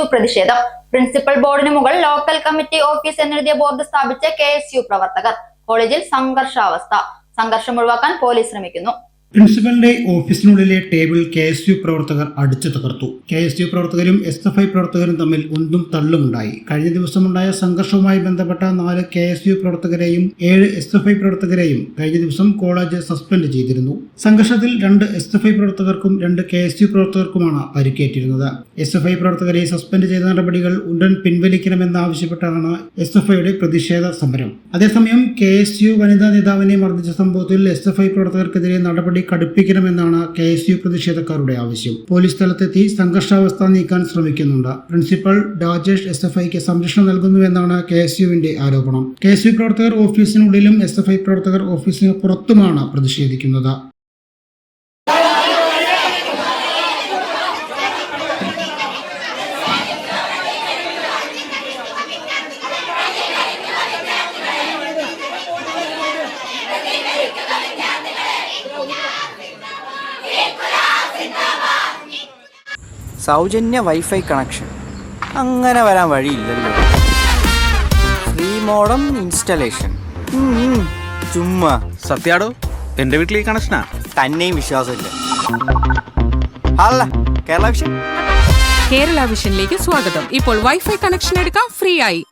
KSU പ്രതിഷേധം. Principal ബോർഡിന് മുകൾ ലോക്കൽ കമ്മിറ്റി ഓഫീസ് എന്നെഴുതിയ ബോർഡ് സ്ഥാപിച്ച KSU പ്രവർത്തകർ. കോളേജിൽ സംഘർഷാവസ്ഥ. സംഘർഷം ഒഴിവാക്കാൻ പോലീസ് ശ്രമിക്കുന്നു. പ്രിൻസിപ്പലിന്റെ ഓഫീസിനുള്ളിലെ ടേബിൾ KSU പ്രവർത്തകർ അടിച്ചു തകർത്തു. KSU പ്രവർത്തകരും SFI പ്രവർത്തകരും തമ്മിൽ ഉന്തും തള്ളുമുണ്ടായി. കഴിഞ്ഞ ദിവസമുണ്ടായ സംഘർഷവുമായി ബന്ധപ്പെട്ട 4 KSU പ്രവർത്തകരെയും 7 SFI പ്രവർത്തകരെയും കഴിഞ്ഞ ദിവസം കോളേജ് സസ്പെൻഡ് ചെയ്തിരുന്നു. സംഘർഷത്തിൽ 2 SFI പ്രവർത്തകർക്കും 2 KSU പ്രവർത്തകർക്കുമാണ് പരിക്കേറ്റിരുന്നത്. SFI പ്രവർത്തകരെ സസ്പെൻഡ് ചെയ്ത നടപടികൾ ഉടൻ പിൻവലിക്കണമെന്നാവശ്യപ്പെട്ടാണ് SFIയുടെ പ്രതിഷേധ സമരം. അതേസമയം KSU വനിതാ നേതാവിനെ മർദ്ദിച്ച സംഭവത്തിൽ SFI പ്രവർത്തകർക്കെതിരെ നടപടി കടുപ്പിക്കണമെന്നാണ് KSU പ്രതിഷേധക്കാരുടെ ആവശ്യം. പോലീസ് സ്ഥലത്തെത്തി സംഘർഷാവസ്ഥ നീക്കാൻ ശ്രമിക്കുന്നുണ്ട്. പ്രിൻസിപ്പൽ രാജേഷ് SFIക്ക് സംരക്ഷണം നൽകുന്നുവെന്നാണ് KSUവിന്റെ ആരോപണം. KSU പ്രവർത്തകർ ഓഫീസിനുള്ളിലും SFI പ്രവർത്തകർ ഓഫീസിന് പുറത്തുമാണ് പ്രതിഷേധിക്കുന്നത്. സൗജന്യ വൈഫൈ കണക്ഷൻ അങ്ങനെ വരാൻ വഴിയില്ലല്ലോ. ഫ്രീ മോഡം ഇൻസ്റ്റലേഷൻ ചുമ്മാ. സത്യാടോ, എന്റെ വീട്ടിലേക്ക് കണക്ഷനാ. തന്നെയും വിശ്വാസമില്ല. അല്ല, കേരള വിഷൻ. കേരള വിഷനിലേക്ക് സ്വാഗതം. ഇപ്പോൾ വൈഫൈ കണക്ഷൻ എടുക്കാം ഫ്രീ ആയി.